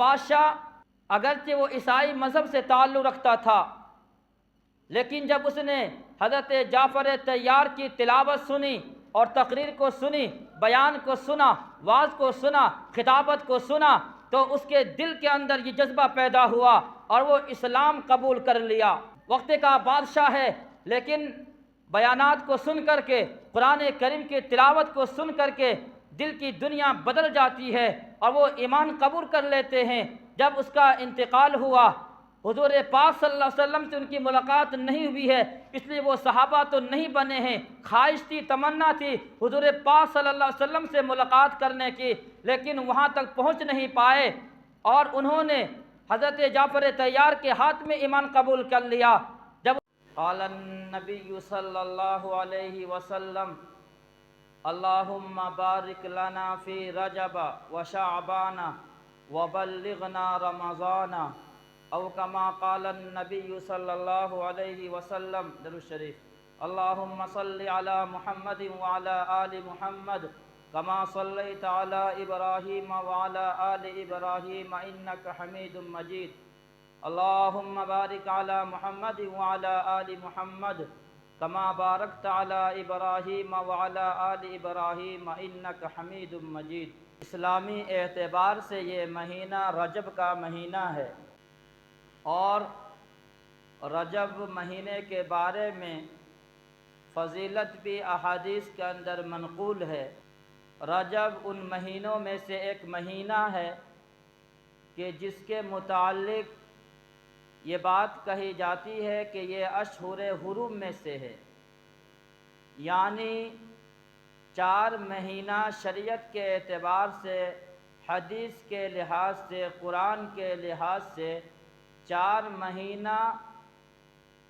بادشاہ اگرچہ وہ عیسائی مذہب سے تعلق رکھتا تھا، لیکن جب اس نے حضرت جعفر طیار کی تلاوت سنی اور تقریر کو سنی، بیان کو سنا، وعظ کو سنا، خطابت کو سنا، تو اس کے دل کے اندر یہ جذبہ پیدا ہوا اور وہ اسلام قبول کر لیا۔ وقت کا بادشاہ ہے، لیکن بیانات کو سن کر کے، قرآن کریم کی تلاوت کو سن کر کے دل کی دنیا بدل جاتی ہے اور وہ ایمان قبول کر لیتے ہیں۔ جب اس کا انتقال ہوا، حضور پاک صلی اللہ علیہ وسلم سے ان کی ملاقات نہیں ہوئی ہے، اس لیے وہ صحابہ تو نہیں بنے ہیں۔ خواہش تھی، تمنا تھی حضور پاک صلی اللہ علیہ وسلم سے ملاقات کرنے کی، لیکن وہاں تک پہنچ نہیں پائے اور انہوں نے حضرت جعفر طیار کے ہاتھ میں ایمان قبول کر لیا۔ جب قال النبی صلی اللہ علیہ وسلم اللہم بارک لنا فی رجب وشعبان وبلغنا رمضان، او کما قال النبی صلی اللہ علیہ وسلم۔ درود شریف۔ اللہم صلی علی محمد وعلی آل محمد کما صلیت علی ابراہیم وعلی آل ابراہیم انک حمید مجید۔ اللہم بارک علی محمد وعلی آل محمد کما بارکت علی ابراہیم وعلی آل ابراہیم انک حمید مجید۔ اسلامی اعتبار سے یہ مہینہ رجب کا مہینہ ہے، اور رجب مہینے کے بارے میں فضیلت بھی احادیث کے اندر منقول ہے۔ رجب ان مہینوں میں سے ایک مہینہ ہے کہ جس کے متعلق یہ بات کہی جاتی ہے کہ یہ اشہر حرم میں سے ہے، یعنی 4 مہینہ شریعت کے اعتبار سے، حدیث کے لحاظ سے، قرآن کے لحاظ سے 4 مہینہ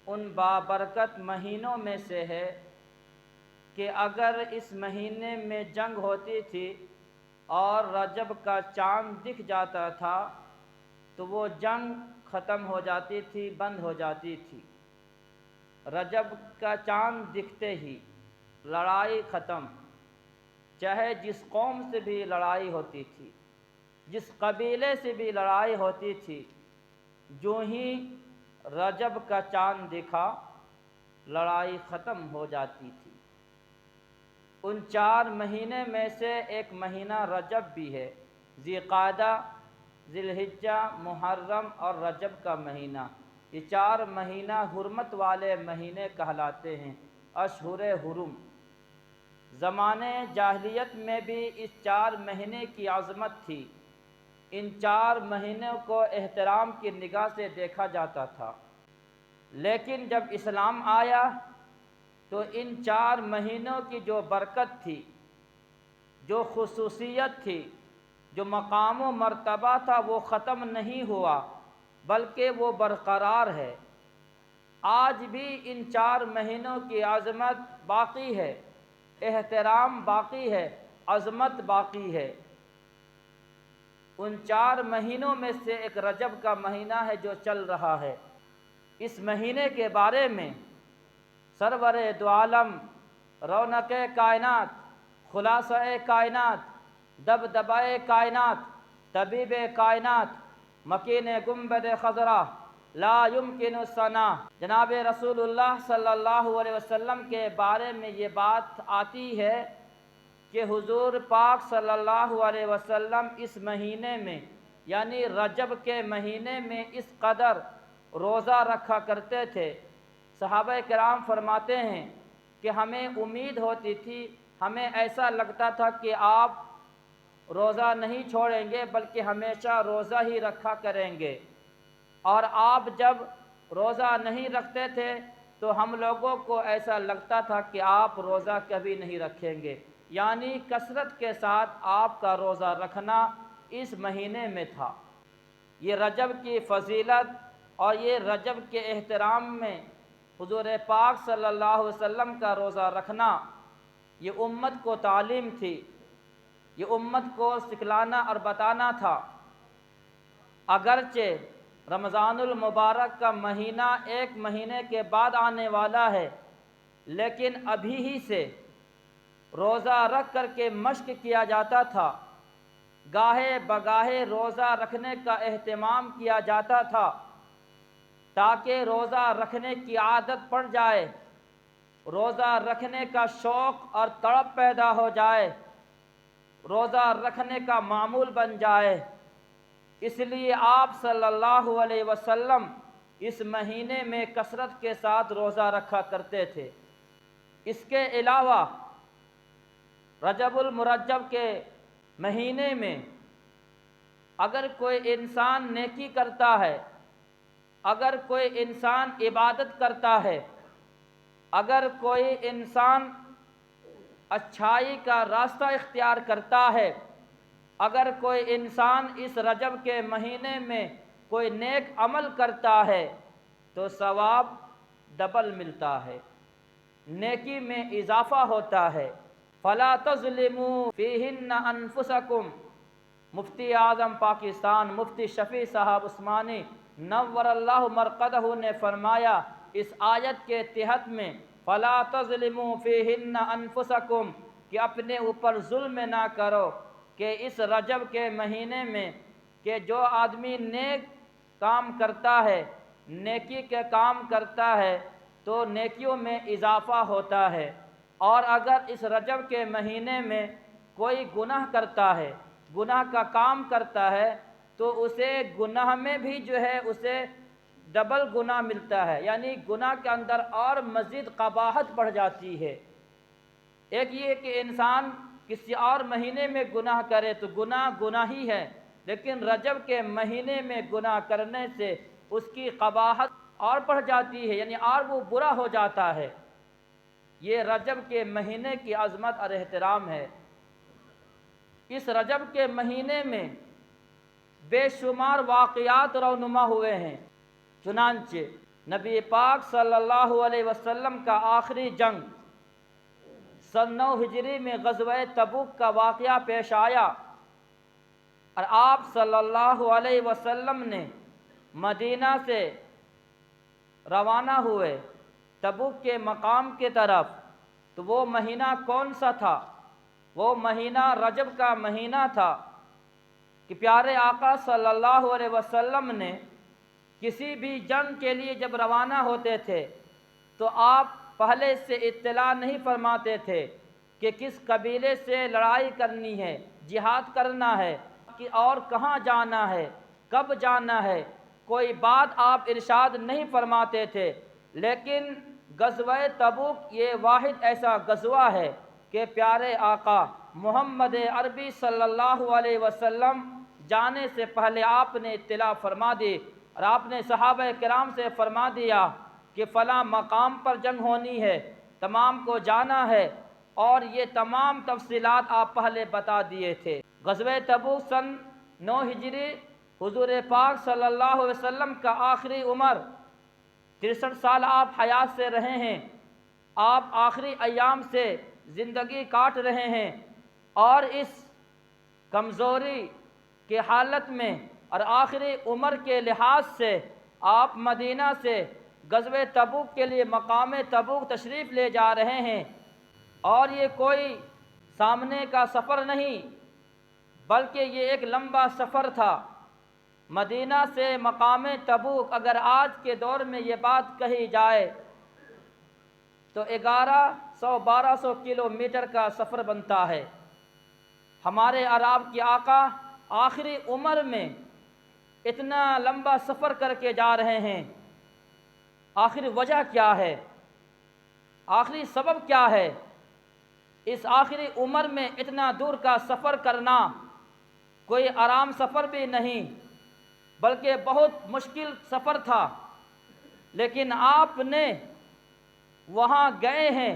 ان بابرکت مہینوں میں سے ہے کہ اگر اس مہینے میں جنگ ہوتی تھی اور رجب کا چاند دکھ جاتا تھا تو وہ جنگ ختم ہو جاتی تھی، بند ہو جاتی تھی۔ رجب کا چاند دکھتے ہی لڑائی ختم، چاہے جس قوم سے بھی لڑائی ہوتی تھی، جس قبیلے سے بھی لڑائی ہوتی تھی، جو ہی رجب کا چاند دکھا لڑائی ختم ہو جاتی تھی۔ ان 4 مہینے میں سے ایک مہینہ رجب بھی ہے، ذی قعدہ، ذی الحجہ، محرم اور رجب کا مہینہ۔ یہ 4 مہینہ حرمت والے مہینے کہلاتے ہیں، اشہر حرم۔ زمانے جاہلیت میں بھی اس 4 مہینے کی عظمت تھی، ان 4 مہینوں کو احترام کی نگاہ سے دیکھا جاتا تھا، لیکن جب اسلام آیا تو ان 4 مہینوں کی جو برکت تھی، جو خصوصیت تھی، جو مقام و مرتبہ تھا، وہ ختم نہیں ہوا بلکہ وہ برقرار ہے۔ آج بھی ان 4 مہینوں کی عظمت باقی ہے، احترام باقی ہے، عظمت باقی ہے۔ ان 4 مہینوں میں سے ایک رجب کا مہینہ ہے جو چل رہا ہے۔ اس مہینے کے بارے میں سرور دو عالم، رونق کائنات، خلاصہ کائنات، دبدبہ کائنات، طبیب کائنات، مکین گنبد خضرا، لا یمکن ثنا، جناب رسول اللہ صلی اللہ علیہ وسلم کے بارے میں یہ بات آتی ہے کہ حضور پاک صلی اللہ علیہ وسلم اس مہینے میں یعنی رجب کے مہینے میں اس قدر روزہ رکھا کرتے تھے۔ صحابہ کرام فرماتے ہیں کہ ہمیں امید ہوتی تھی، ہمیں ایسا لگتا تھا کہ آپ روزہ نہیں چھوڑیں گے بلکہ ہمیشہ روزہ ہی رکھا کریں گے، اور آپ جب روزہ نہیں رکھتے تھے تو ہم لوگوں کو ایسا لگتا تھا کہ آپ روزہ کبھی نہیں رکھیں گے، یعنی کثرت کے ساتھ آپ کا روزہ رکھنا اس مہینے میں تھا۔ یہ رجب کی فضیلت اور یہ رجب کے احترام میں حضور پاک صلی اللہ علیہ وسلم کا روزہ رکھنا یہ امت کو تعلیم تھی، یہ امت کو سکھلانا اور بتانا تھا۔ اگرچہ رمضان المبارک کا مہینہ 1 مہینے کے بعد آنے والا ہے، لیکن ابھی ہی سے روزہ رکھ کر کے مشق کیا جاتا تھا۔ گاہے بگاہے روزہ رکھنے کا اہتمام کیا جاتا تھا تاکہ روزہ رکھنے کی عادت پڑ جائے، روزہ رکھنے کا شوق اور تڑپ پیدا ہو جائے، روزہ رکھنے کا معمول بن جائے۔ اس لیے آپ صلی اللہ علیہ وسلم اس مہینے میں کثرت کے ساتھ روزہ رکھا کرتے تھے۔ اس کے علاوہ رجب المرجب کے مہینے میں اگر کوئی انسان نیکی کرتا ہے، اگر کوئی انسان عبادت کرتا ہے، اگر کوئی انسان اچھائی کا راستہ اختیار کرتا ہے، اگر کوئی انسان اس رجب کے مہینے میں کوئی نیک عمل کرتا ہے تو ثواب ڈبل ملتا ہے، نیکی میں اضافہ ہوتا ہے۔ فَلَا تَظْلِمُوا فِيهِنَّ أَنفُسَكُمْ، مفتی اعظم پاکستان مفتی شفیع صاحب عثمانی نور اللہ مرقدہ نے فرمایا اس آیت کے تحت میں فَلَا تَظْلِمُوا فِيهِنَّ أَنفُسَكُمْ کہ اپنے اوپر ظلم نہ کرو، کہ اس رجب کے مہینے میں کہ جو آدمی نیک کام کرتا ہے، نیکی کے کام کرتا ہے تو نیکیوں میں اضافہ ہوتا ہے، اور اگر اس رجب کے مہینے میں کوئی گناہ کرتا ہے، گناہ کا کام کرتا ہے تو اسے گناہ میں بھی جو ہے اسے ڈبل گناہ ملتا ہے، یعنی گناہ کے اندر اور مزید قباحت بڑھ جاتی ہے۔ ایک یہ کہ انسان کسی اور مہینے میں گناہ کرے تو گناہ گناہ ہی ہے، لیکن رجب کے مہینے میں گناہ کرنے سے اس کی قباحت اور بڑھ جاتی ہے، یعنی اور وہ برا ہو جاتا ہے۔ یہ رجب کے مہینے کی عظمت اور احترام ہے۔ اس رجب کے مہینے میں بے شمار واقعات رونما ہوئے ہیں، چنانچہ نبی پاک صلی اللہ علیہ وسلم کا آخری جنگ سن 9 ہجری میں غزوہ تبوک کا واقعہ پیش آیا، اور آپ صلی اللہ علیہ وسلم نے مدینہ سے روانہ ہوئے تبوک کے مقام کی طرف۔ تو وہ مہینہ کون سا تھا؟ وہ مہینہ رجب کا مہینہ تھا کہ پیارے آقا صلی اللہ علیہ وسلم نے کسی بھی جنگ کے لیے جب روانہ ہوتے تھے تو آپ پہلے سے اطلاع نہیں فرماتے تھے کہ کس قبیلے سے لڑائی کرنی ہے، جہاد کرنا ہے، کہ اور کہاں جانا ہے، کب جانا ہے، کوئی بات آپ ارشاد نہیں فرماتے تھے۔ لیکن غزوہ تبوک یہ واحد ایسا غزوہ ہے کہ پیارے آقا محمد عربی صلی اللہ علیہ وسلم جانے سے پہلے آپ نے اطلاع فرما دی، اور آپ نے صحابہ کرام سے فرما دیا کہ فلاں مقام پر جنگ ہونی ہے، تمام کو جانا ہے، اور یہ تمام تفصیلات آپ پہلے بتا دیے تھے۔ غزوہ تبوک سن 9 ہجری حضور پاک صلی اللہ علیہ وسلم کا آخری عمر 63 سال آپ حیات سے رہے ہیں، آپ آخری ایام سے زندگی کاٹ رہے ہیں، اور اس کمزوری کے حالت میں اور آخری عمر کے لحاظ سے آپ مدینہ سے غزوہ تبوک کے لیے مقام تبوک تشریف لے جا رہے ہیں، اور یہ کوئی سامنے کا سفر نہیں بلکہ یہ ایک لمبا سفر تھا۔ مدینہ سے مقام تبوک اگر آج کے دور میں یہ بات کہی جائے تو 1100-1200 کلومیٹر کا سفر بنتا ہے۔ ہمارے اور آپ کے آقا آخری عمر میں اتنا لمبا سفر کر کے جا رہے ہیں، آخری وجہ کیا ہے؟ آخری سبب کیا ہے؟ اس آخری عمر میں اتنا دور کا سفر کرنا کوئی آرام سفر بھی نہیں بلکہ بہت مشکل سفر تھا، لیکن آپ نے وہاں گئے ہیں،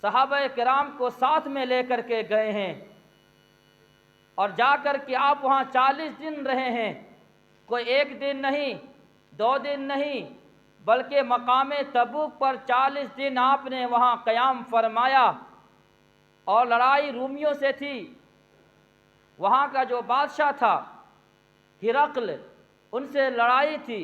صحابہ کرام کو ساتھ میں لے کر کے گئے ہیں، اور جا کر کے آپ وہاں 40 دن رہے ہیں، کوئی 1 دن نہیں، 2 دن نہیں، بلکہ مقام تبوک پر 40 دن آپ نے وہاں قیام فرمایا، اور لڑائی رومیوں سے تھی۔ وہاں کا جو بادشاہ تھا ہرقل، ان سے لڑائی تھی،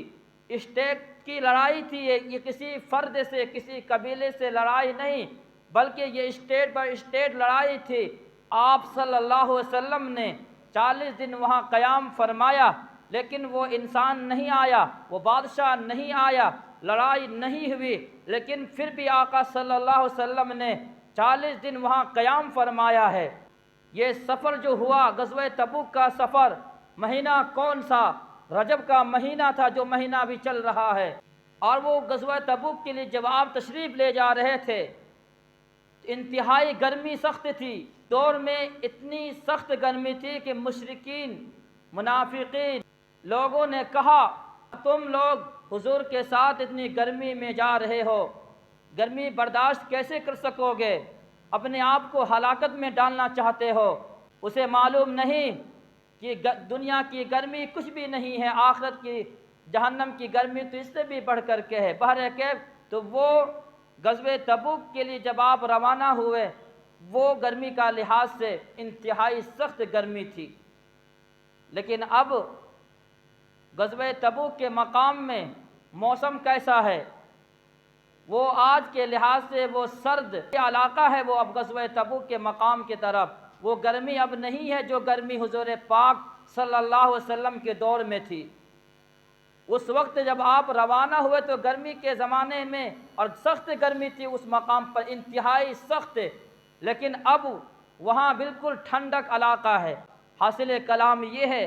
اسٹیٹ کی لڑائی تھی، یہ کسی فرد سے کسی قبیلے سے لڑائی نہیں بلکہ یہ اسٹیٹ بائی اسٹیٹ لڑائی تھی۔ آپ صلی اللہ علیہ وسلم نے 40 دن وہاں قیام فرمایا، لیکن وہ انسان نہیں آیا، وہ بادشاہ نہیں آیا، لڑائی نہیں ہوئی، لیکن پھر بھی آقا صلی اللہ علیہ وسلم نے 40 دن وہاں قیام فرمایا ہے۔ یہ سفر جو ہوا غزوہ تبوک کا سفر، مہینہ کون سا؟ رجب کا مہینہ تھا، جو مہینہ ابھی چل رہا ہے۔ اور وہ غزوہ تبوک کے لیے جب آپ تشریف لے جا رہے تھے، انتہائی گرمی سخت تھی۔ دور میں اتنی سخت گرمی تھی کہ مشرکین، منافقین لوگوں نے کہا تم لوگ حضور کے ساتھ اتنی گرمی میں جا رہے ہو، گرمی برداشت کیسے کر سکو گے؟ اپنے آپ کو ہلاکت میں ڈالنا چاہتے ہو۔ اسے معلوم نہیں کہ دنیا کی گرمی کچھ بھی نہیں ہے، آخرت کی جہنم کی گرمی تو اس سے بھی بڑھ کر کے ہے۔ بہرکیف تو وہ غزوہ تبوک کے لیے جب آپ روانہ ہوئے، وہ گرمی کا لحاظ سے انتہائی سخت گرمی تھی۔ لیکن اب غزوہ تبوک کے مقام میں موسم کیسا ہے؟ وہ آج کے لحاظ سے وہ سرد علاقہ ہے، وہ اب غزوہ تبوک کے مقام کی طرف وہ گرمی اب نہیں ہے جو گرمی حضور پاک صلی اللہ علیہ وسلم کے دور میں تھی۔ اس وقت جب آپ روانہ ہوئے تو گرمی کے زمانے میں اور سخت گرمی تھی اس مقام پر، انتہائی سخت، لیکن اب وہاں بالکل ٹھنڈک علاقہ ہے۔ حاصل کلام یہ ہے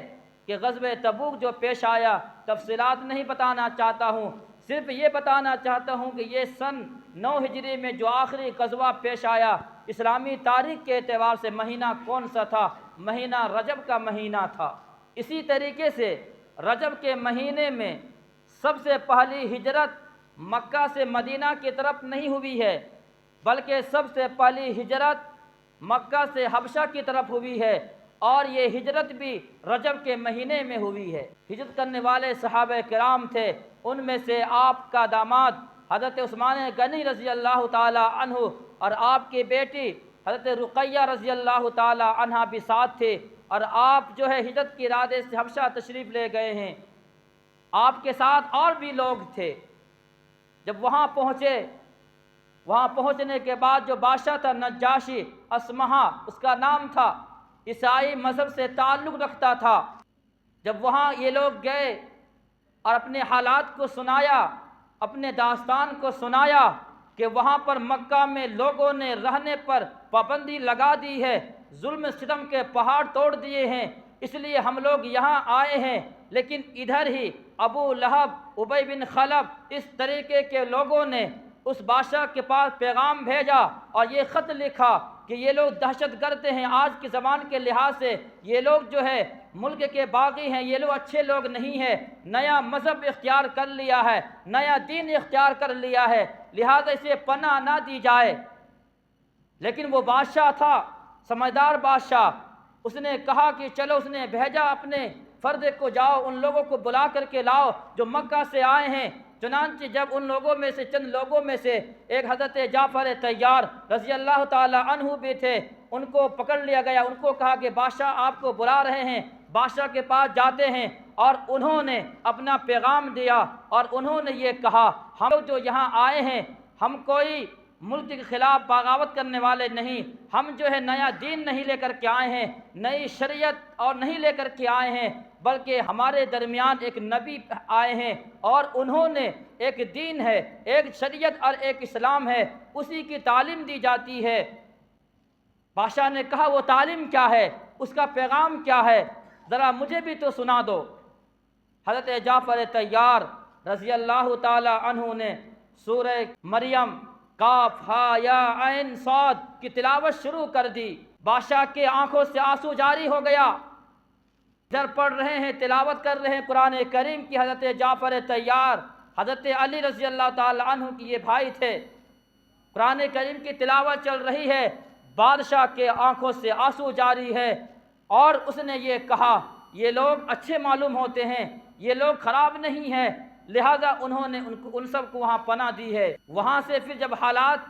کہ غزوہ تبوک جو پیش آیا، تفصیلات نہیں بتانا چاہتا ہوں، صرف یہ بتانا چاہتا ہوں کہ یہ سن 9 ہجری میں جو آخری غزوہ پیش آیا، اسلامی تاریخ کے اعتبار سے مہینہ کون سا تھا؟ مہینہ رجب کا مہینہ تھا۔ اسی طریقے سے رجب کے مہینے میں سب سے پہلی ہجرت مکہ سے مدینہ کی طرف نہیں ہوئی ہے، بلکہ سب سے پہلی ہجرت مکہ سے حبشہ کی طرف ہوئی ہے، اور یہ ہجرت بھی رجب کے مہینے میں ہوئی ہے۔ ہجرت کرنے والے صحابہ کرام تھے، ان میں سے آپ کا داماد حضرت عثمان غنی رضی اللہ تعالی عنہ اور آپ کی بیٹی حضرت رقیہ رضی اللہ تعالی عنہ بھی ساتھ تھے، اور آپ جو ہے ہجرت کے ارادے سے حبشہ تشریف لے گئے ہیں۔ آپ کے ساتھ اور بھی لوگ تھے۔ جب وہاں پہنچے، وہاں پہنچنے کے بعد جو بادشاہ تھا نجاشی اسمہا اس کا نام تھا، عیسائی مذہب سے تعلق رکھتا تھا۔ جب وہاں یہ لوگ گئے اور اپنے حالات کو سنایا، اپنے داستان کو سنایا کہ وہاں پر مکہ میں لوگوں نے رہنے پر پابندی لگا دی ہے، ظلم ستم کے پہاڑ توڑ دیے ہیں، اس لیے ہم لوگ یہاں آئے ہیں، لیکن ادھر ہی ابو لہب، ابی بن خلف، اس طریقے کے لوگوں نے اس بادشاہ کے پاس پیغام بھیجا اور یہ خط لکھا کہ یہ لوگ دہشت گرد ہیں، آج کے زمان کے لحاظ سے یہ لوگ جو ہے ملک کے باغی ہیں، یہ لوگ اچھے لوگ نہیں ہیں، نیا مذہب اختیار کر لیا ہے، نیا دین اختیار کر لیا ہے، لہذا اسے پناہ نہ دی جائے۔ لیکن وہ بادشاہ تھا، سمجھدار بادشاہ، اس نے کہا کہ چلو، اس نے بھیجا اپنے فرد کو، جاؤ ان لوگوں کو بلا کر کے لاؤ جو مکہ سے آئے ہیں۔ چنانچہ جب ان لوگوں میں سے چند لوگوں میں سے ایک حضرت جعفر طیار رضی اللہ تعالی عنہ بھی تھے، ان کو پکڑ لیا گیا، ان کو کہا کہ بادشاہ آپ کو بلا رہے ہیں۔ بادشاہ کے پاس جاتے ہیں اور انہوں نے اپنا پیغام دیا اور انہوں نے یہ کہا ہم لوگ جو یہاں آئے ہیں، ہم کوئی ملک کے خلاف بغاوت کرنے والے نہیں، ہم جو ہے نیا دین نہیں لے کر کے آئے ہیں، نئی شریعت اور نہیں لے کر کے آئے ہیں، بلکہ ہمارے درمیان ایک نبی آئے ہیں اور انہوں نے ایک دین ہے، ایک شریعت اور ایک اسلام ہے، اسی کی تعلیم دی جاتی ہے۔ بادشاہ نے کہا وہ تعلیم کیا ہے، اس کا پیغام کیا ہے، ذرا مجھے بھی تو سنا دو۔ حضرت جعفر طیار رضی اللہ تعالی عنہ نے سورہ مریم قاف ہا یا عین صاد کی تلاوت شروع کر دی۔ بادشاہ کے آنکھوں سے آنسو جاری ہو گیا، ادھر پڑھ رہے ہیں، تلاوت کر رہے ہیں قرآن کریم کی۔ حضرت جعفر طیار حضرت علی رضی اللہ تعالی عنہ کی یہ بھائی تھے، قرآن کریم کی تلاوت چل رہی ہے، بادشاہ کے آنکھوں سے آنسو جاری ہے، اور اس نے یہ کہا یہ لوگ اچھے معلوم ہوتے ہیں، یہ لوگ خراب نہیں ہیں، لہذا انہوں نے ان سب کو وہاں پناہ دی ہے۔ وہاں سے پھر جب حالات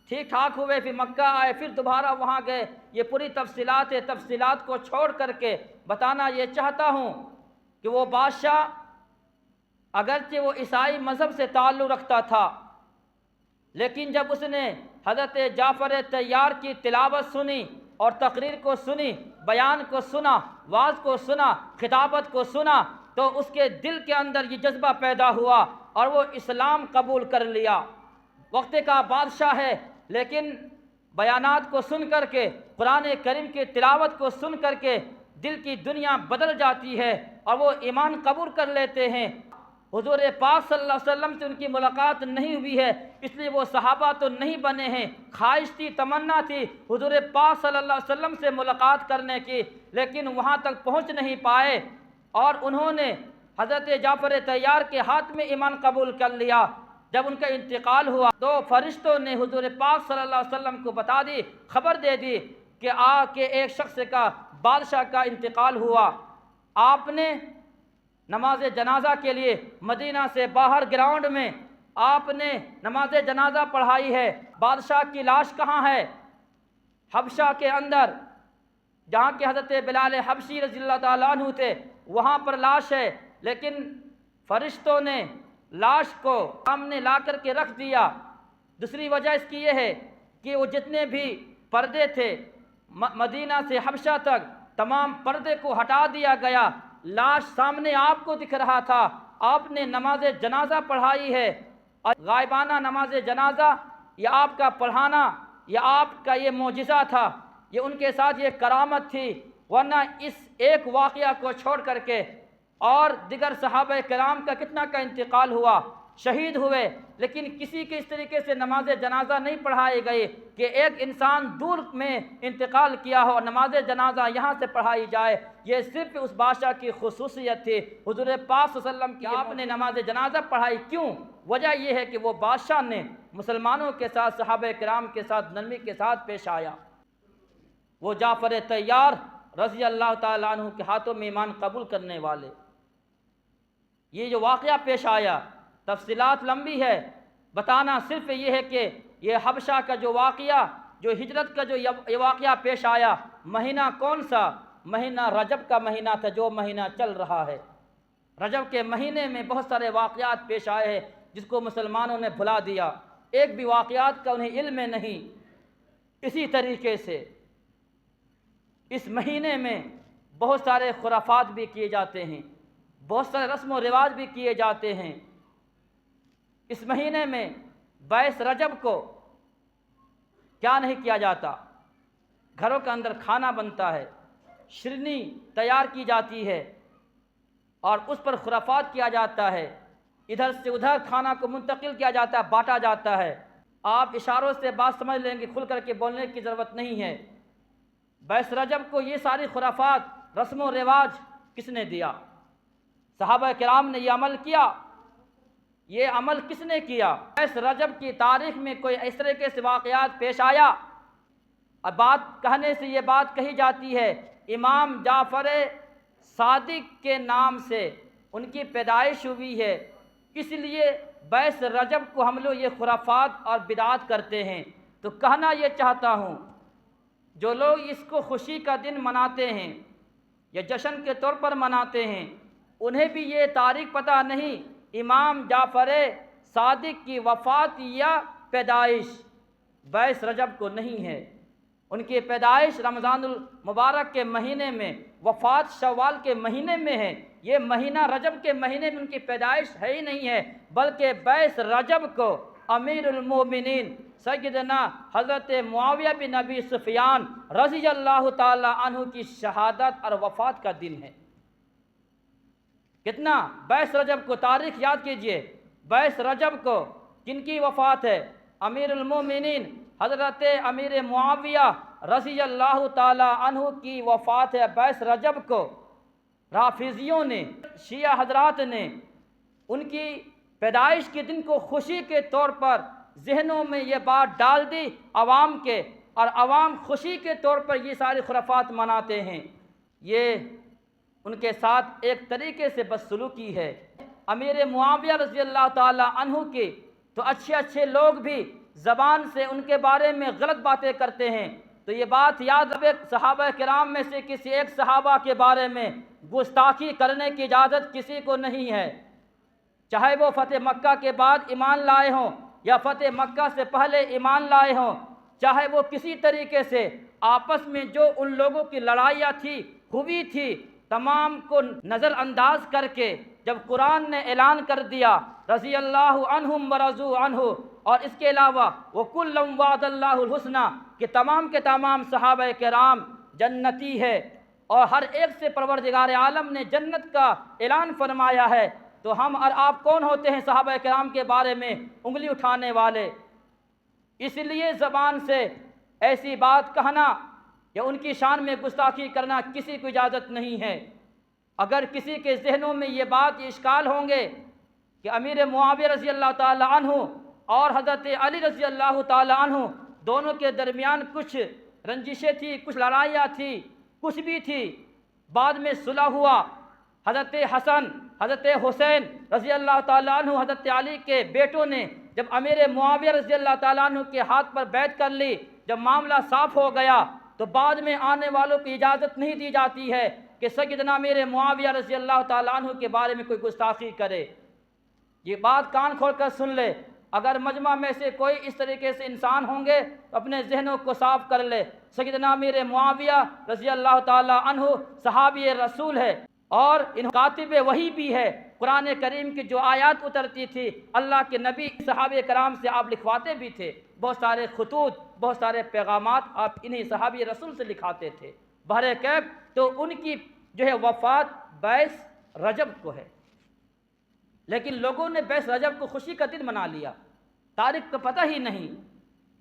ٹھیک ٹھاک ہوئے، پھر مکہ آئے، پھر دوبارہ وہاں گئے۔ یہ پوری تفصیلات ہے، تفصیلات کو چھوڑ کر کے بتانا یہ چاہتا ہوں کہ وہ بادشاہ اگرچہ وہ عیسائی مذہب سے تعلق رکھتا تھا، لیکن جب اس نے حضرت جعفر طیار کی تلاوت سنی اور تقریر کو سنی، بیان کو سنا، واعظ کو سنا، خطابت کو سنا، تو اس کے دل کے اندر یہ جذبہ پیدا ہوا اور وہ اسلام قبول کر لیا۔ وقت کا بادشاہ ہے لیکن بیانات کو سن کر کے، قرآن کریم کی تلاوت کو سن کر کے دل کی دنیا بدل جاتی ہے اور وہ ایمان قبول کر لیتے ہیں۔ حضور پاک صلی اللہ علیہ وسلم سے ان کی ملاقات نہیں ہوئی ہے، اس لیے وہ صحابہ تو نہیں بنے ہیں۔ خواہش تھی، تمنا تھی حضور پاک صلی اللہ علیہ وسلم سے ملاقات کرنے کی، لیکن وہاں تک پہنچ نہیں پائے، اور انہوں نے حضرت جعفر طیار کے ہاتھ میں ایمان قبول کر لیا۔ جب ان کا انتقال ہوا تو فرشتوں نے حضور پاک صلی اللہ علیہ وسلم کو بتا دی، خبر دے دی کہ کے ایک شخص کا، بادشاہ کا انتقال ہوا۔ آپ نے نماز جنازہ کے لیے مدینہ سے باہر گراؤنڈ میں آپ نے نماز جنازہ پڑھائی ہے۔ بادشاہ کی لاش کہاں ہے؟ حبشہ کے اندر، جہاں کہ حضرت بلال حبشی رضی اللہ تعالیٰ عنہ تھے، وہاں پر لاش ہے، لیکن فرشتوں نے لاش کو سامنے لا کر کے رکھ دیا۔ دوسری وجہ اس کی یہ ہے کہ وہ جتنے بھی پردے تھے مدینہ سے حبشہ تک، تمام پردے کو ہٹا دیا گیا، لاش سامنے آپ کو دکھ رہا تھا۔ آپ نے نماز جنازہ پڑھائی ہے، اور غائبانہ نماز جنازہ یہ آپ کا پڑھانا، یہ آپ کا یہ معجزہ تھا، یہ ان کے ساتھ یہ کرامت تھی، ورنہ اس ایک واقعہ کو چھوڑ کر کے اور دیگر صحابہ کرام کا کتنا کا انتقال ہوا، شہید ہوئے، لیکن کسی کے اس طریقے سے نماز جنازہ نہیں پڑھائے گئے کہ ایک انسان دور میں انتقال کیا ہو اور نماز جنازہ یہاں سے پڑھائی جائے۔ یہ صرف اس بادشاہ کی خصوصیت تھی۔ حضور پاک صلی اللہ علیہ وسلم کی آپ نے نماز جنازہ پڑھائی کیوں؟ وجہ یہ ہے کہ وہ بادشاہ نے مسلمانوں کے ساتھ، صحابہ کرام کے ساتھ نرمی کے ساتھ پیش آیا۔ وہ جعفر طیار رضی اللہ تعالیٰ عنہ کے ہاتھوں میں ایمان قبول کرنے والے، یہ جو واقعہ پیش آیا، تفصیلات لمبی ہے، بتانا صرف یہ ہے کہ یہ حبشہ کا جو واقعہ، جو ہجرت کا جو یہ واقعہ پیش آیا، مہینہ کون سا؟ مہینہ رجب کا مہینہ تھا، جو مہینہ چل رہا ہے۔ رجب کے مہینے میں بہت سارے واقعات پیش آئے ہیں جس کو مسلمانوں نے بھلا دیا، ایک بھی واقعات کا انہیں علم نہیں۔ اسی طریقے سے اس مہینے میں بہت سارے خرافات بھی کیے جاتے ہیں، بہت سارے رسم و رواج بھی کیے جاتے ہیں۔ اس مہینے میں 22 رجب کو کیا نہیں کیا جاتا؟ گھروں کے اندر کھانا بنتا ہے، شرنی تیار کی جاتی ہے اور اس پر خرافات کیا جاتا ہے، ادھر سے ادھر کھانا کو منتقل کیا جاتا ہے، بانٹا جاتا ہے۔ آپ اشاروں سے بات سمجھ لیں گے، کھل کر کے بولنے کی ضرورت نہیں ہے۔ 22 رجب کو یہ ساری خرافات، رسم و رواج کس نے دیا؟ صحابہ کرام نے یہ عمل کیا؟ یہ عمل کس نے کیا؟ 22 رجب کی تاریخ میں کوئی اس طریقے سے واقعات پیش آیا؟ اب بات کہنے سے یہ بات کہی جاتی ہے، امام جعفر صادق کے نام سے ان کی پیدائش ہوئی ہے، اس لیے 22 رجب کو ہم لوگ یہ خرافات اور بدعات کرتے ہیں۔ تو کہنا یہ چاہتا ہوں، جو لوگ اس کو خوشی کا دن مناتے ہیں یا جشن کے طور پر مناتے ہیں، انہیں بھی یہ تاریخ پتہ نہیں امام جعفر صادق کی وفات یا پیدائش 22 رجب کو نہیں ہے۔ ان کی پیدائش رمضان المبارک کے مہینے میں، وفات شوال کے مہینے میں ہے۔ یہ مہینہ رجب کے مہینے میں ان کی پیدائش ہے ہی نہیں ہے، بلکہ 22 رجب کو امیر المومنین سیدنا حضرت معاویہ بن ابی سفیان رضی اللہ تعالی عنہ کی شہادت اور وفات کا دن ہے۔ کتنا؟ 22 رجب کو تاریخ یاد کیجئے، 22 رجب کو کن کی وفات ہے؟ امیر المومنین حضرت امیر معاویہ رضی اللہ تعالی عنہ کی وفات ہے 22 رجب کو۔ رافضیوں نے، شیعہ حضرات نے ان کی پیدائش کے دن کو خوشی کے طور پر ذہنوں میں یہ بات ڈال دی عوام کے، اور عوام خوشی کے طور پر یہ ساری خرافات مناتے ہیں۔ یہ ان کے ساتھ ایک طریقے سے بدسلوکی ہے۔ امیر معاویہ رضی اللہ تعالی عنہ کے تو اچھے اچھے لوگ بھی زبان سے ان کے بارے میں غلط باتیں کرتے ہیں، تو یہ بات یاد رکھیں، صحابہ کرام میں سے کسی ایک صحابہ کے بارے میں گستاخی کرنے کی اجازت کسی کو نہیں ہے، چاہے وہ فتح مکہ کے بعد ایمان لائے ہوں یا فتح مکہ سے پہلے ایمان لائے ہوں۔ چاہے وہ کسی طریقے سے آپس میں جو ان لوگوں کی لڑائیاں تھی ہوئی تھی تمام کو نظر انداز کر کے جب قرآن نے اعلان کر دیا رضی اللہ عنہم ورضوا عنہ، اور اس کے علاوہ وَكُلًّا وَعَدَ اللَّهُ الْحُسْنَى کہ تمام کے تمام صحابہ کرام جنتی ہے اور ہر ایک سے پروردگار عالم نے جنت کا اعلان فرمایا ہے، تو ہم اور آپ کون ہوتے ہیں صحابہ کرام کے بارے میں انگلی اٹھانے والے؟ اس لیے زبان سے ایسی بات کہنا یا ان کی شان میں گستاخی کرنا کسی کو اجازت نہیں ہے۔ اگر کسی کے ذہنوں میں یہ بات یہ اشکال ہوں گے کہ امیر معاویہ رضی اللہ تعالی عنہ اور حضرت علی رضی اللہ تعالی عنہ دونوں کے درمیان کچھ رنجشیں تھی، کچھ لڑائیاں تھی، کچھ بھی تھی، بعد میں صلح ہوا، حضرت حسن حضرت حسین رضی اللہ تعالیٰ عنہ حضرت علی کے بیٹوں نے جب امیر معاویہ رضی اللہ تعالیٰ عنہ کے ہاتھ پر بیعت کر لی، جب معاملہ صاف ہو گیا تو بعد میں آنے والوں کو اجازت نہیں دی جاتی ہے کہ سیدنا امیر معاویہ رضی اللہ تعالیٰ عنہ کے بارے میں کوئی گستاخی کرے۔ یہ بات کان کھول کر سن لے، اگر مجمع میں سے کوئی اس طریقے سے انسان ہوں گے تو اپنے ذہنوں کو صاف کر لے۔ سیدنا امیر معاویہ رضی اللہ تعالیٰ عنہ صحابی رسول ہے اور ان کاتب وحی بھی ہے۔ قرآن کریم کی جو آیات اترتی تھی اللہ کے نبی صحابہ کرام سے آپ لکھواتے بھی تھے، بہت سارے خطوط بہت سارے پیغامات آپ انہی صحابی رسول سے لکھاتے تھے۔ بہرکیف تو ان کی جو ہے وفات 22 رجب کو ہے، لیکن لوگوں نے 22 رجب کو خوشی کا دن منا لیا، تاریخ کا پتہ ہی نہیں،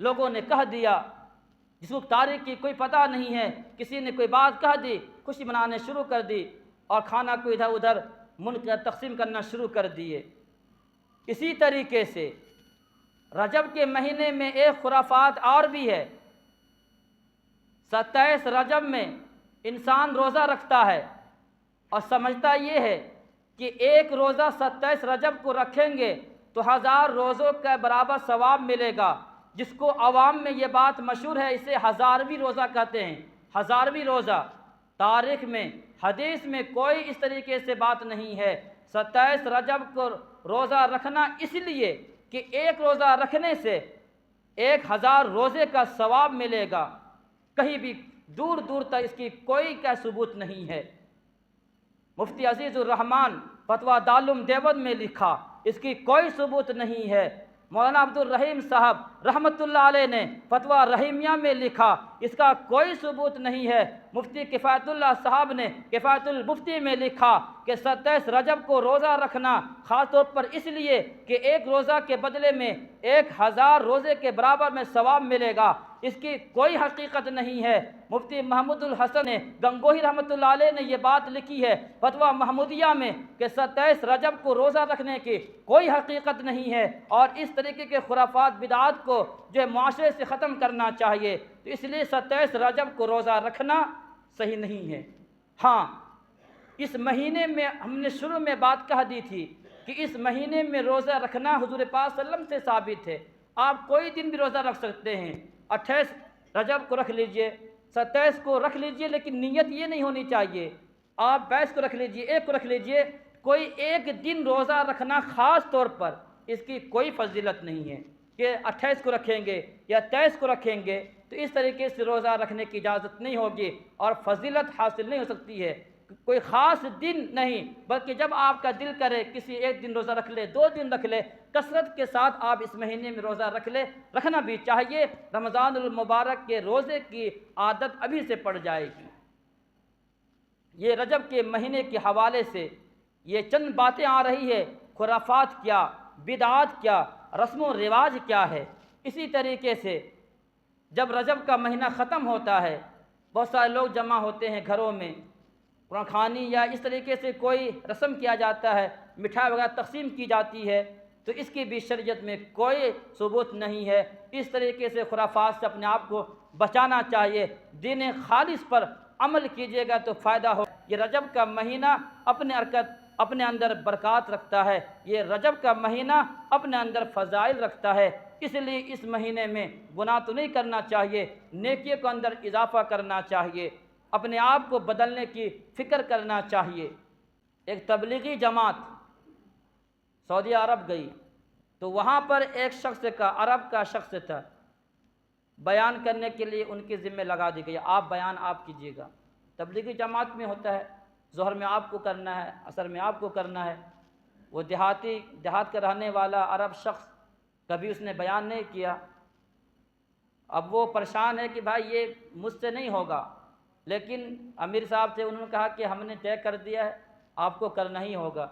لوگوں نے کہہ دیا جس کو تاریخ کی کوئی پتہ نہیں ہے، کسی نے کوئی بات کہہ دی، خوشی منانے شروع کر دی اور کھانا کو ادھر ادھر تقسیم کرنا شروع کر دیے۔ اسی طریقے سے رجب کے مہینے میں ایک خرافات اور بھی ہے۔ 27 رجب میں انسان روزہ رکھتا ہے اور سمجھتا یہ ہے کہ ایک روزہ 27 رجب کو رکھیں گے تو 1000 روزوں کا برابر ثواب ملے گا، جس کو عوام میں یہ بات مشہور ہے، اسے 1000ویں روزہ کہتے ہیں۔ 1000ویں روزہ تاریخ میں حدیث میں کوئی اس طریقے سے بات نہیں ہے۔ 27 رجب کو روزہ رکھنا اس لیے کہ ایک روزہ رکھنے سے 1000 روزے کا ثواب ملے گا، کہیں بھی دور دور تک اس کی کوئی کا ثبوت نہیں ہے۔ مفتی عزیز الرحمن فتویٰ دارالعلوم دیوبند میں لکھا، اس کی کوئی ثبوت نہیں ہے۔ مولانا عبد الرحیم صاحب رحمۃ اللہ علیہ نے فتویٰ رحیمیہ میں لکھا، اس کا کوئی ثبوت نہیں ہے۔ مفتی کفایت اللہ صاحب نے کفایت المفتی میں لکھا کہ 27 رجب کو روزہ رکھنا خاص طور پر اس لیے کہ ایک روزہ کے بدلے میں 1000 روزے کے برابر میں ثواب ملے گا، اس کی کوئی حقیقت نہیں ہے۔ مفتی محمود الحسن گنگوہی رحمۃ اللہ علیہ نے یہ بات لکھی ہے فتویٰ محمودیہ میں کہ 27 رجب کو روزہ رکھنے کی کوئی حقیقت نہیں ہے، اور اس طریقے کے خرافات بدعات کو جو ہے معاشرے سے ختم کرنا چاہیے، تو اس لیے 27 رجب کو روزہ رکھنا صحیح نہیں ہے۔ ہاں، اس مہینے میں ہم نے شروع میں بات کہہ دی تھی کہ اس مہینے میں روزہ رکھنا حضور پاک صلی اللہ علیہ وسلم سے ثابت ہے۔ آپ کوئی دن بھی روزہ رکھ سکتے ہیں، 28 رجب کو رکھ لیجئے، 27 کو رکھ لیجئے، لیکن نیت یہ نہیں ہونی چاہیے آپ 22 کو رکھ لیجئے، 1 کو رکھ لیجئے، کوئی ایک دن روزہ رکھنا خاص طور پر اس کی کوئی فضیلت نہیں ہے کہ 28 کو رکھیں گے یا 23 کو رکھیں گے تو اس طریقے سے روزہ رکھنے کی اجازت نہیں ہوگی اور فضیلت حاصل نہیں ہو سکتی ہے۔ کوئی خاص دن نہیں، بلکہ جب آپ کا دل کرے کسی ایک دن روزہ رکھ لے، 2 دن رکھ لے، کثرت کے ساتھ آپ اس مہینے میں روزہ رکھ لے، رکھنا بھی چاہیے۔ رمضان المبارک کے روزے کی عادت ابھی سے پڑ جائے گی۔ یہ رجب کے مہینے کے حوالے سے یہ چند باتیں آ رہی ہے، خرافات کیا، بدعات کیا، رسم و رواج کیا ہے۔ اسی طریقے سے جب رجب کا مہینہ ختم ہوتا ہے بہت سارے لوگ جمع ہوتے ہیں گھروں میں، قرآن خوانی یا اس طریقے سے کوئی رسم کیا جاتا ہے، مٹھائی وغیرہ تقسیم کی جاتی ہے، تو اس کی بھی شریعت میں کوئی ثبوت نہیں ہے۔ اس طریقے سے خرافات سے اپنے آپ کو بچانا چاہیے، دین خالص پر عمل کیجیے گا تو فائدہ ہو۔ یہ رجب کا مہینہ اپنے اندر برکات رکھتا ہے، یہ رجب کا مہینہ اپنے اندر فضائل رکھتا ہے، اس لیے اس مہینے میں گناہ تو نہیں کرنا چاہیے، نیکیوں کے اندر اضافہ کرنا چاہیے، اپنے آپ کو بدلنے کی فکر کرنا چاہیے۔ ایک تبلیغی جماعت سعودی عرب گئی تو وہاں پر ایک شخص کا عرب کا شخص تھا، بیان کرنے کے لیے ان کے ذمہ لگا دی گئی، آپ بیان آپ کیجیے گا۔ تبلیغی جماعت میں ہوتا ہے، ظہر میں آپ کو کرنا ہے، عصر میں آپ کو کرنا ہے۔ وہ دیہات کا رہنے والا عرب شخص، کبھی اس نے بیان نہیں کیا، اب وہ پریشان ہے کہ بھائی یہ مجھ سے نہیں ہوگا، لیکن امیر صاحب سے انہوں نے کہا کہ ہم نے طے کر دیا ہے آپ کو کرنا ہی ہوگا،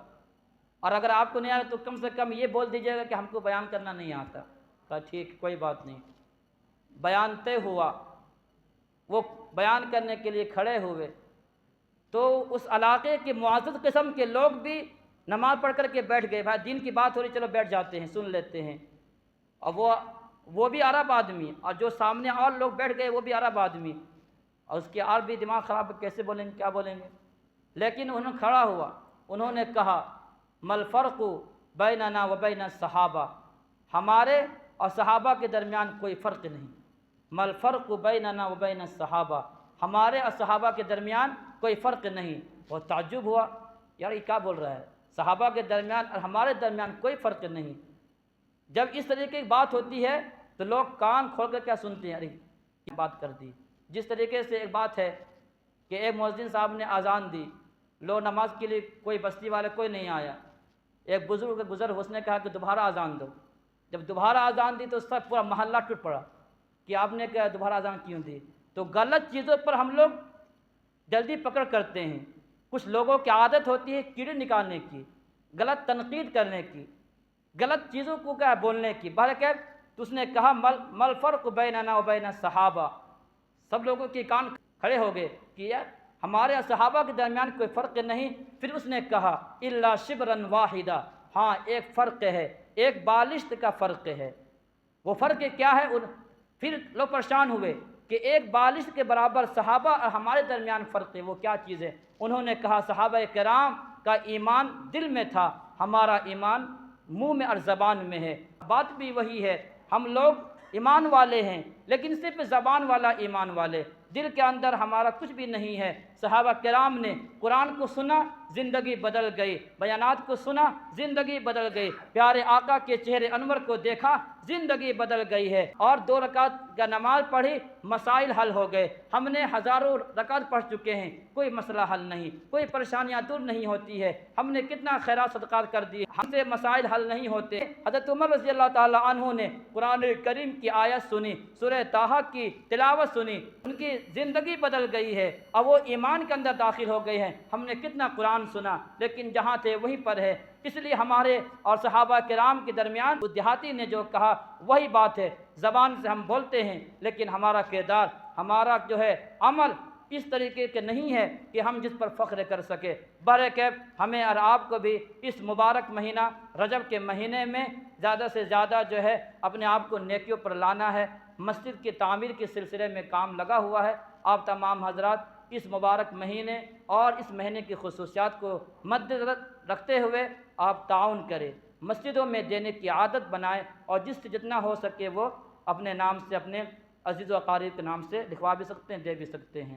اور اگر آپ کو نہیں آئے تو کم سے کم یہ بول دیجیے گا کہ ہم کو بیان کرنا نہیں آتا۔ کہا ٹھیک، کوئی بات نہیں۔ بیان طے ہوا، وہ بیان کرنے کے لیے کھڑے ہوئے تو اس علاقے کے معزز قسم کے لوگ بھی نماز پڑھ کر کے بیٹھ گئے، بھائی دین کی بات ہو رہی، چلو بیٹھ جاتے ہیں، سن لیتے ہیں۔ اور وہ بھی عرب آدمی، اور جو سامنے اور لوگ بیٹھ گئے وہ بھی عرب آدمی، اور اس کے اور بھی دماغ خراب، کیسے بولیں گے، کیا بولیں گے۔ لیکن انہوں نے کھڑا ہوا، انہوں نے کہا مل فرق بیننا و بین الصحابہ، ہمارے اور صحابہ کے درمیان کوئی فرق نہیں۔ مل فرق بیننا و بین الصحابہ، ہمارے اور صحابہ کے درمیان کوئی فرق نہیں۔ وہ تعجب ہوا، یار یہ کیا بول رہا ہے، صحابہ کے درمیان اور ہمارے درمیان کوئی فرق نہیں۔ جب اس طریقے کی بات ہوتی ہے تو لوگ کان کھول کر کیا سنتے ہیں، ارے یہ بات کر دی۔ جس طریقے سے ایک بات ہے کہ ایک مؤذن صاحب نے اذان دی، لوگ نماز کے لیے کوئی بستی والے کوئی نہیں آیا، ایک بزرگ گزر اس نے کہا کہ دوبارہ اذان دو۔ جب دوبارہ اذان دی تو سب پورا محلہ ٹوٹ پڑا کہ آپ نے کہا دوبارہ اذان کیوں دی۔ تو غلط چیزوں پر ہم لوگ جلدی پکڑ کرتے ہیں۔ کچھ لوگوں کی عادت ہوتی ہے کیڑے نکالنے کی، غلط تنقید کرنے کی، غلط چیزوں کو کیا بولنے کی۔ بہرکیف تو اس نے کہا مل فرق بیننا و بین الصحابہ، سب لوگوں کے کان کھڑے ہو گئے کہ یار ہمارے اور صحابہ کے درمیان کوئی فرق نہیں۔ پھر اس نے کہا الا شبرا واحدہ، ہاں ایک فرق ہے، ایک بالشت کا فرق ہے۔ وہ فرق کیا ہے؟ پھر لوگ پریشان ہوئے کہ ایک بالشت کے برابر صحابہ اور ہمارے درمیان فرق ہے، وہ کیا چیز ہے؟ انہوں نے کہا صحابہ کرام کا ایمان دل میں تھا، ہمارا ایمان منہ میں اور زبان میں ہے۔ بات بھی وہی ہے، ہم لوگ ایمان والے ہیں لیکن صرف زبان والا ایمان والے، دل کے اندر ہمارا کچھ بھی نہیں ہے۔ صحابہ کرام نے قرآن کو سنا، زندگی بدل گئی، بیانات کو سنا، زندگی بدل گئی، پیارے آقا کے چہرے انور کو دیکھا، زندگی بدل گئی ہے، اور 2 رکعت کا نماز پڑھی، مسائل حل ہو گئے۔ ہم نے ہزاروں رکعت پڑھ چکے ہیں، کوئی مسئلہ حل نہیں، کوئی پریشانیاں دور نہیں ہوتی ہے، ہم نے کتنا خیرات صدقات کر دیے، ہم سے مسائل حل نہیں ہوتے۔ حضرت عمر رضی اللہ تعالیٰ عنہ نے قرآن کریم کی آیت سنی، سورہ طٰہٰ کی تلاوت سنی، ان کی زندگی بدل گئی ہے اور وہ ایمان کے اندر داخل ہو گئے ہیں۔ ہم نے کتنا قرآن سنا لیکن جہاں تھے وہیں پر ہے۔ اس لیے ہمارے اور صحابہ کرام کے درمیان اس دیہاتی نے جو کہا وہی بات ہے، زبان سے ہم بولتے ہیں لیکن ہمارا کردار، ہمارا جو ہے عمل اس طریقے کے نہیں ہے کہ ہم جس پر فخر کر سکے۔ بہرکیف ہمیں اور آپ کو بھی اس مبارک مہینہ رجب کے مہینے میں زیادہ سے زیادہ جو ہے اپنے آپ کو نیکیوں پر لانا ہے۔ مسجد کی تعمیر کے سلسلے میں کام لگا ہوا ہے، آپ تمام حضرات اس مبارک مہینے اور اس مہینے کی خصوصیات کو مد نظر رکھتے ہوئے آپ تعاون کریں، مسجدوں میں دینے کی عادت بنائیں، اور جس سے جتنا ہو سکے وہ اپنے نام سے، اپنے عزیز و اقارب کے نام سے لکھوا بھی سکتے ہیں، دے بھی سکتے ہیں۔